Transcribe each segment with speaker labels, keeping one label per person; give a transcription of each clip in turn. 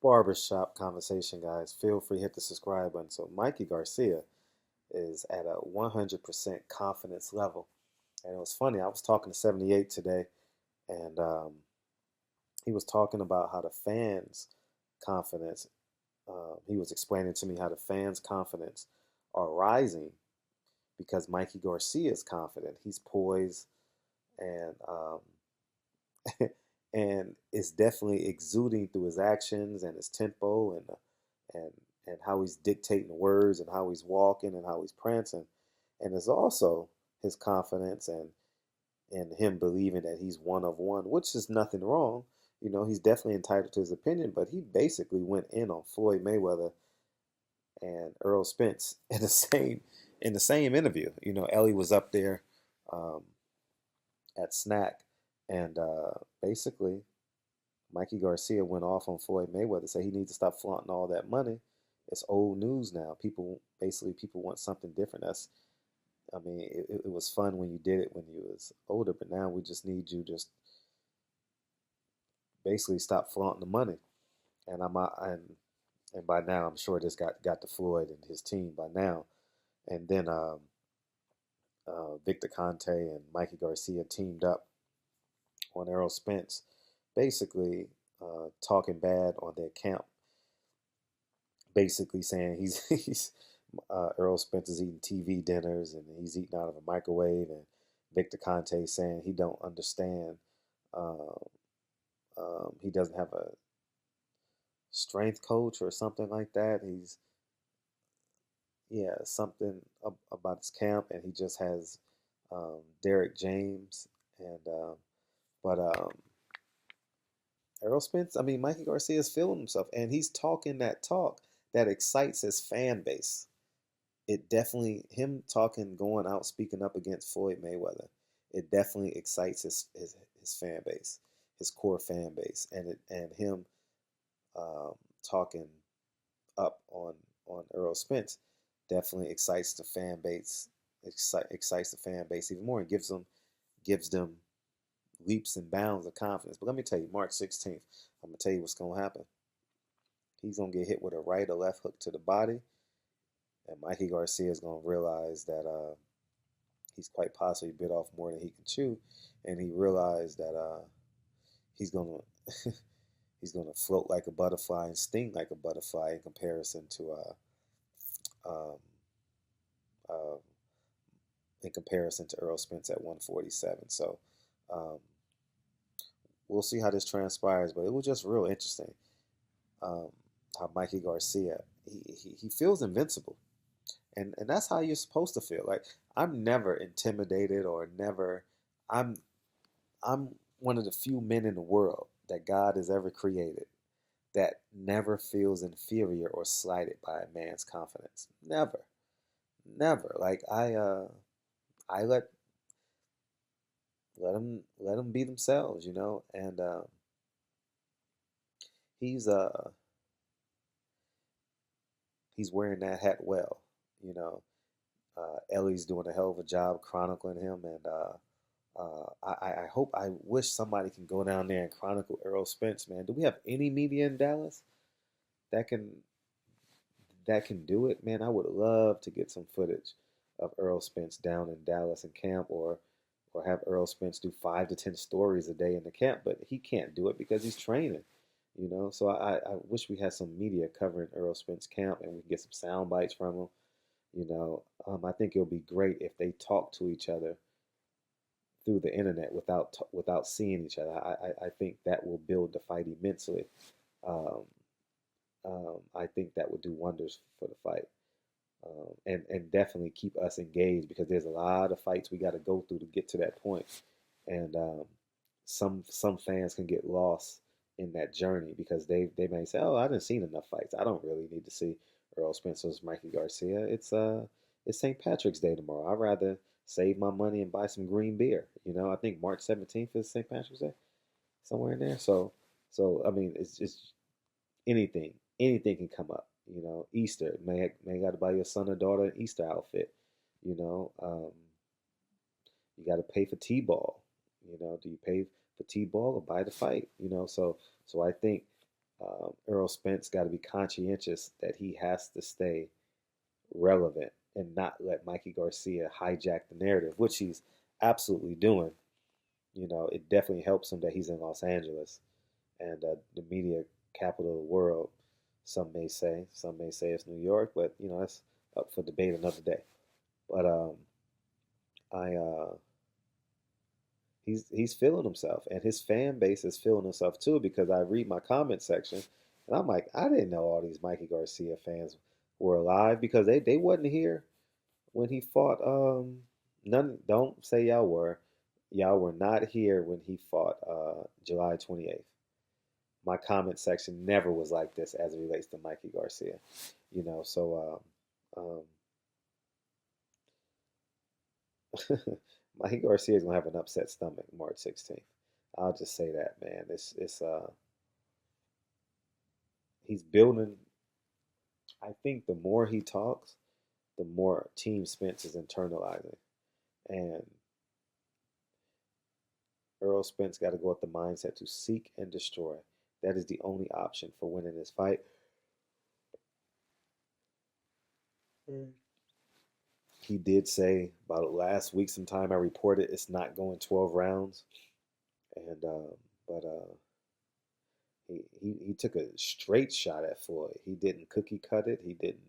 Speaker 1: barbershop conversation, guys. Feel free to hit the subscribe button. So Mikey Garcia is at a 100% confidence level. And it was funny, I was talking to 78 today, and he was talking about how the fans' confidence, he was explaining to me how the fans' confidence are rising because Mikey Garcia is confident. He's poised and and it's definitely exuding through his actions and his tempo and and how he's dictating the words and how he's walking and how he's prancing, and it's also his confidence and him believing that he's one of one, which is nothing wrong. You know, he's definitely entitled to his opinion, but he basically went in on Floyd Mayweather and Errol Spence in the same interview. You know, Ellie was up there um, at Snack, and basically Mikey Garcia went off on Floyd Mayweather, said he needs to stop flaunting all that money. It's old news now. People want something different. I mean, it was fun when you did it when you was older, but now we just need you just basically stop flaunting the money. And and by now I'm sure this got to Floyd and his team by now. And then Victor Conte and Mikey Garcia teamed up on Errol Spence, basically talking bad on their camp, basically saying he's Errol Spence is eating TV dinners and he's eating out of a microwave, and Victor Conte saying he don't understand. Uh, he doesn't have a strength coach or something like that. He's something about his camp, and he just has Derek James and but Errol Spence. I mean, Mikey Garcia is feeling himself, and he's talking that talk that excites his fan base. It definitely him talking, going out, speaking up against Floyd Mayweather. It definitely excites his fan base, his core fan base, and him um, talking up on Errol Spence definitely excites the fan base, excites the fan base even more, and gives them leaps and bounds of confidence. But let me tell you, March 16th, I'm gonna tell you what's gonna happen. He's gonna get hit with a right or left hook to the body, and Mikey Garcia is gonna realize that he's quite possibly bit off more than he can chew, and he realized that he's gonna he's gonna float like a butterfly and sting like a butterfly in comparison to um, uh, Errol Spence at 147. So um, we'll see how this transpires, but it was just real interesting um, how Mikey Garcia he feels invincible, and that's how you're supposed to feel. Like I'm never intimidated or never. I'm I'm one of the few men in the world that God has ever created that never feels inferior or slighted by a man's confidence. Never, never. Like I let them be themselves, you know. And he's uh, he's wearing that hat well, you know. Ellie's doing a hell of a job chronicling him, and I hope, I wish somebody can go down there and chronicle Errol Spence, man. Do we have any media in Dallas that can do it, man? I would love to get some footage of Errol Spence down in Dallas in camp, or have Errol Spence do 5 to 10 stories a day in the camp, but he can't do it because he's training, you know. So I wish we had some media covering Errol Spence camp and we can get some sound bites from him, you know. I think it'll be great if they talk to each other through the internet without seeing each other. I think that will build the fight immensely. Um, I think that would do wonders for the fight, and definitely keep us engaged because there's a lot of fights we got to go through to get to that point, and some fans can get lost in that journey because they may say, "Oh, I didn't seen enough fights. I don't really need to see Earl Spencer's Mikey Garcia. It's St. Patrick's Day tomorrow. I'd rather save my money and buy some green beer. You know, I think March 17th is St. Patrick's Day, somewhere in there. So I mean, it's just anything can come up. You know, Easter may got to buy your son or daughter an Easter outfit. You know, you got to pay for T-ball. You know, do you pay for T-ball or buy the fight? You know, so I think Errol Spence got to be conscientious that he has to stay relevant and not let Mikey Garcia hijack the narrative, which he's absolutely doing. It definitely helps him that he's in Los Angeles and the media capital of the world. Some may say it's New York, but that's up for debate another day. But I he's feeling himself, and his fan base is feeling himself too. Because I read my comment section, and I'm like, I didn't know all these Mikey Garcia fans were alive because they wasn't here when he fought. None. Don't say y'all were. Y'all were not here when he fought July 28th. My comment section never was like this as it relates to Mikey Garcia. So Mikey Garcia is gonna have an upset stomach March 16th. I'll just say that, man. It's he's building. I think the more he talks, the more Team Spence is internalizing, and Errol Spence got to go with the mindset to seek and destroy. That is the only option for winning this fight. Mm. He did say about last week sometime I reported it's not going 12 rounds, and but he took a straight shot at Floyd. He didn't cookie cut it. He didn't.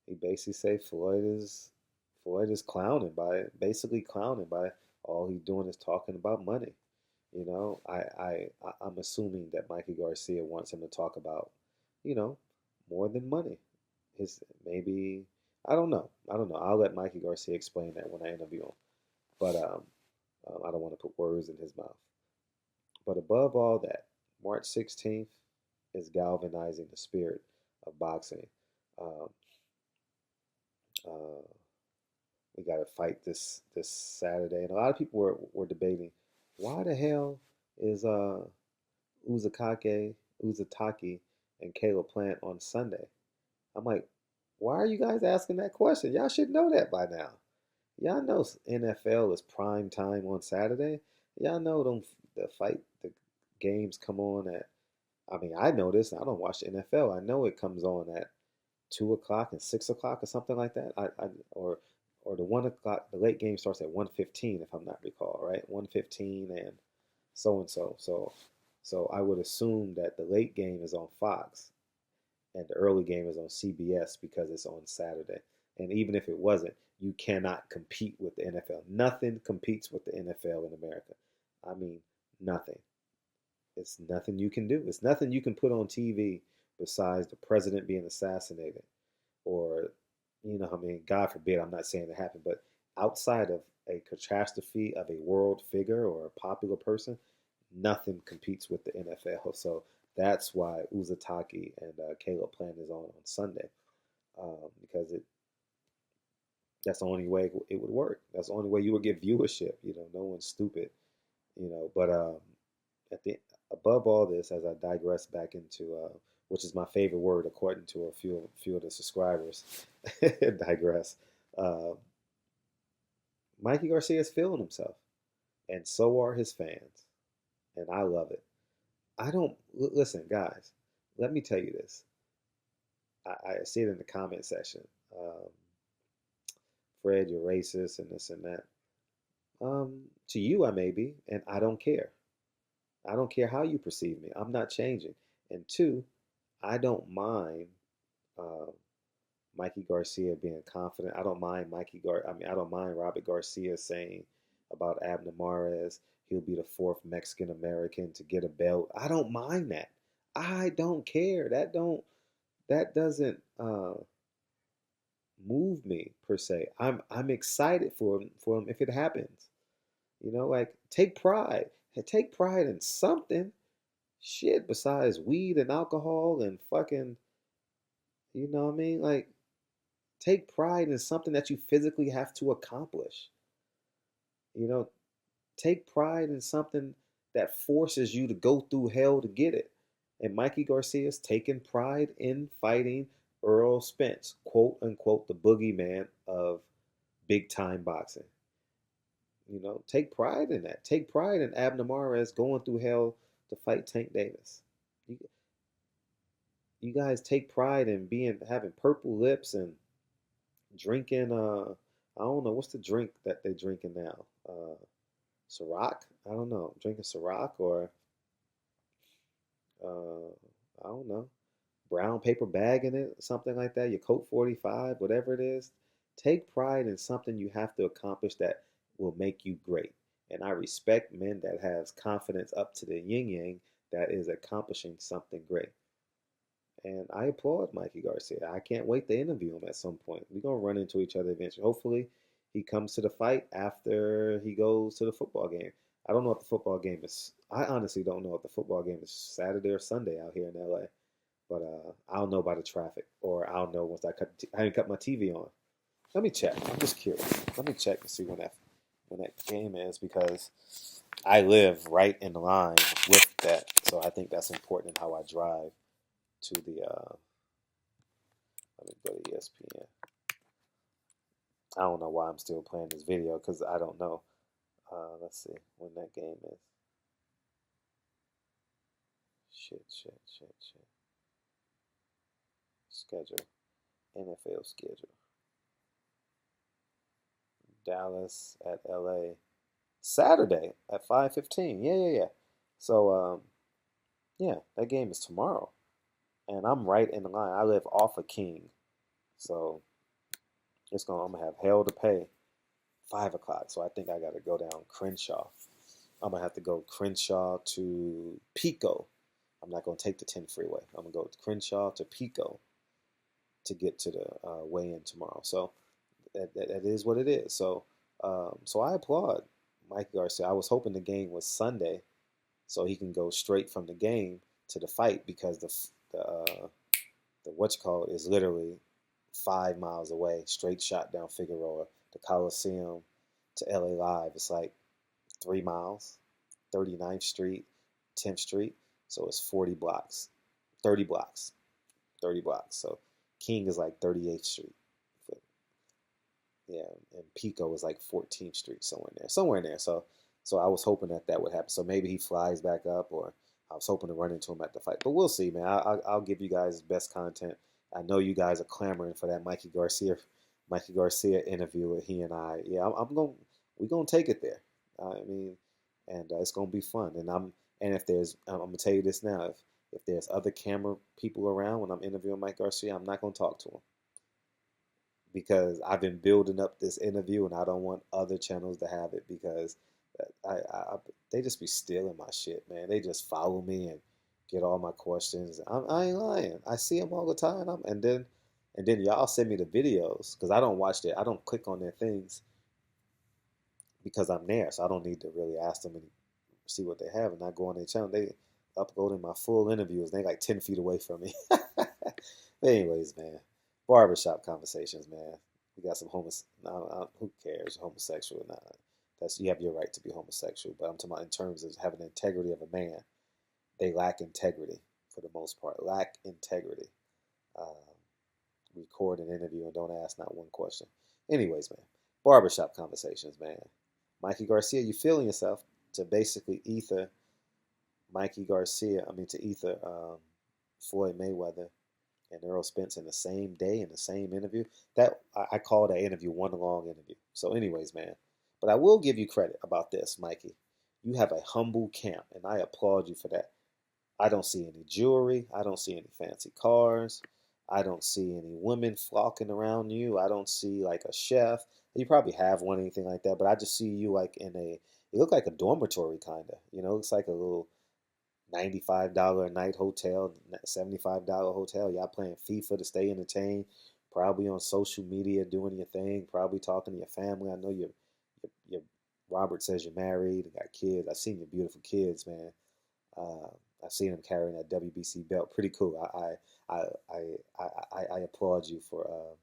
Speaker 1: He basically said Floyd is clowning by basically clowning by all he's doing is talking about money. I'm assuming that Mikey Garcia wants him to talk about, you know, more than money. His maybe I don't know. I don't know. I'll let Mikey Garcia explain that when I interview him. But I don't want to put words in his mouth. But above all that, March 16th is galvanizing the spirit of boxing. Um, uh, we got to fight this Saturday, and a lot of people were debating why the hell is Uzataki and Caleb Plant on Sunday. I'm like, why are you guys asking that question? Y'all should know that by now. Y'all know NFL is prime time on Saturday. Y'all know the games come on at. I mean, I know this. I don't watch the NFL. I know it comes on at 2 o'clock and 6 o'clock or something like that. Or the 1 o'clock. The late game starts at 1:15, if I'm not recall, right? 1:15 and so and so. So I would assume that the late game is on Fox and the early game is on CBS because it's on Saturday. And even if it wasn't, you cannot compete with the NFL. Nothing competes with the NFL in America. I mean, nothing. It's nothing you can do. It's nothing you can put on TV besides the president being assassinated or, I mean, God forbid, I'm not saying it happened, but outside of a catastrophe of a world figure or a popular person, nothing competes with the NFL. So that's why Uzataki and Caleb Plant is on Sunday because that's the only way it would work. That's the only way you would get viewership. No one's stupid. But at the above all this, as I digress back into which is my favorite word according to a few of the subscribers, digress. Uh, Mikey Garcia is feeling himself, and so are his fans, and I love it. I don't listen, guys. Let me tell you this. I see it in the comment section. Um, Fred, you're racist and this and that. To you, I may be, and I don't care. I don't care how you perceive me. I'm not changing. And two, I don't mind uh, Mikey Garcia being confident. I don't mind I don't mind Robert Garcia saying about Abner Mares, he'll be the fourth Mexican American to get a belt. I don't mind that. I don't care. That doesn't move me per se. I'm excited for him if it happens. Like take pride. Take pride in something. Shit besides weed and alcohol and fucking, you know what I mean? Like take pride in something that you physically have to accomplish. You know, take pride in something that forces you to go through hell to get it. And Mikey Garcia's taken pride in fighting Errol Spence, quote unquote, the boogeyman of big time boxing. Take pride in that. Take pride in Abner Mares going through hell to fight Tank Davis. You, you guys take pride in being having purple lips and drinking. I don't know what's the drink that they drinking now. Ciroc. I don't know. Drinking Ciroc or uh, I don't know, brown paper bag in it, something like that. Your Coke 45, whatever it is. Take pride in something you have to accomplish that will make you great. And I respect men that has confidence up to the yin yang that is accomplishing something great. And I applaud Mikey Garcia. I can't wait to interview him at some point. We're gonna run into each other eventually. Hopefully, he comes to the fight after he goes to the football game. I don't know what the football game is. I honestly don't know if the football game is Saturday or Sunday out here in LA. But I'll know by the traffic, or I'll know once I haven't cut my TV on. Let me check. I'm just curious. Let me check and see when that game is because I live right in line with that, so I think that's important in how I drive to the. Let me go to ESPN. I don't know why I'm still playing this video because I don't know. Let's see when that game is. Shit. Schedule. NFL schedule. Dallas at LA. Saturday at 5:15. Yeah. So yeah, that game is tomorrow. And I'm right in the line. I live off of King. So I'm gonna have hell to pay. 5 o'clock. So I think I gotta go down Crenshaw. I'm gonna have to go Crenshaw to Pico. I'm not gonna take the 10 freeway. I'm gonna go to Crenshaw to Pico to get to the weigh-in tomorrow. So that is what it is. So I applaud Mike Garcia. I was hoping the game was Sunday, so he can go straight from the game to the fight because the what you call is literally 5 miles away. Straight shot down Figueroa, the Coliseum to LA Live. It's like 3 miles, 39th Street, 10th Street. So it's 40 blocks, 30 blocks, 30 blocks. So King is like 38th Street. Yeah, and Pico is like 14th Street, somewhere in there. So I was hoping that would happen. So maybe he flies back up, or I was hoping to run into him at the fight. But we'll see, man. I'll give you guys best content. I know you guys are clamoring for that Mikey Garcia interview with he and I. Yeah, we're gonna take it there. I mean, and it's gonna be fun. And if there's, I'm gonna tell you this now. If there's other camera people around when I'm interviewing Mike Garcia, I'm not gonna talk to him because I've been building up this interview and I don't want other channels to have it because they just be stealing my shit, man. They just follow me and get all my questions. I ain't lying. I see them all the time. And then y'all send me the videos because I don't watch I don't click on their things because I'm there, so I don't need to really ask them and see what they have. And I go on their channel, they uploading my full interviews. They like 10 feet away from me. But anyways, man. Barbershop conversations, man. We got some who cares, homosexual or not? You have your right to be homosexual, but I'm talking about in terms of having the integrity of a man. They lack integrity for the most part. Lack integrity. Um, Record an interview and don't ask not one question. Anyways, man. Barbershop conversations, man. Mikey Garcia, you feeling yourself to basically ether to ether Floyd Mayweather and Errol Spence in the same day in the same interview. That I call that interview one long interview. So, anyways, man. But I will give you credit about this, Mikey. You have a humble camp, and I applaud you for that. I don't see any jewelry. I don't see any fancy cars. I don't see any women flocking around you. I don't see like a chef. You probably have one, anything like that, but I just see you like you look like a dormitory kind of. It looks like a little $95 a night hotel, $75 hotel. Y'all playing FIFA to stay entertained. Probably on social media doing your thing. Probably talking to your family. I know your Robert says you're married and got kids. I've seen your beautiful kids, man. Uh, I've seen them carrying that WBC belt. Pretty cool. I applaud you for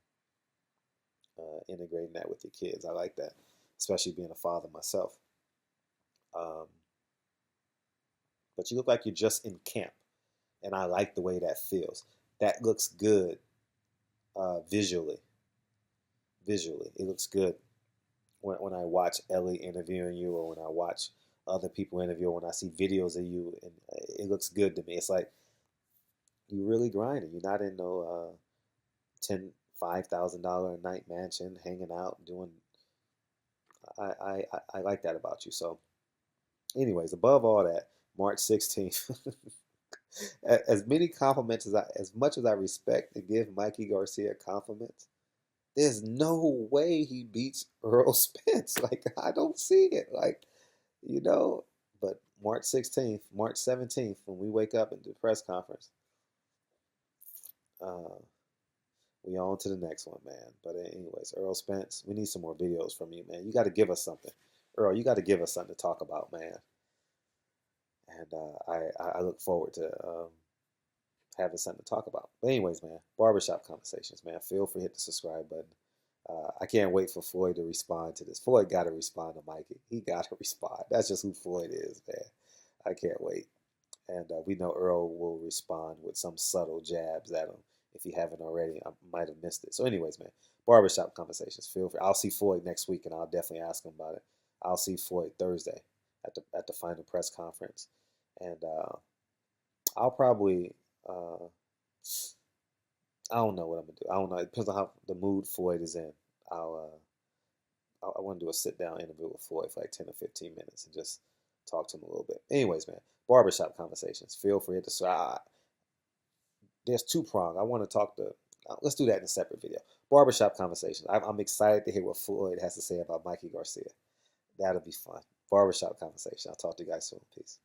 Speaker 1: integrating that with your kids. I like that, especially being a father myself. Um, but you look like you're just in camp, and I like the way that feels. That looks good visually. Visually, it looks good when I watch Ellie interviewing you, or when I watch other people interview, when I see videos of you, and it looks good to me. It's like You really grinding. You're not in no $5,000 a night mansion, hanging out, doing. I like that about you. So, anyways, above all that, March 16th. As many compliments as much as I respect and give Mikey Garcia compliments, there's no way he beats Earl Spence. Like I don't see it. Like you know, but March 16th, March 17th, when we wake up and do the press conference, uh, we on to the next one, man. But anyways, Earl Spence, we need some more videos from you, man. You got to give us something, Earl. You got to give us something to talk about, man. And I look forward to having something to talk about. But anyways, man, barbershop conversations, man. Feel free to hit the subscribe button. I can't wait for Floyd to respond to this. Floyd got to respond to Mikey. He got to respond. That's just who Floyd is, man. I can't wait. And we know Earl will respond with some subtle jabs at him. If you haven't already, I might have missed it. So, anyways, man, barbershop conversations. Feel free. I'll see Floyd next week, and I'll definitely ask him about it. I'll see Floyd Thursday at the final press conference, and I'll probably I don't know what I'm gonna do. I don't know. It depends on how the mood Floyd is in. I'll I want to do a sit down interview with Floyd for like 10 or 15 minutes and just talk to him a little bit. Anyways, man, barbershop conversations. Feel free to try. There's two prong. I want to talk to. Let's do that in a separate video. Barbershop conversations. I'm excited to hear what Floyd has to say about Mikey Garcia. That'll be fun. Barbershop conversation. I'll talk to you guys soon. Peace.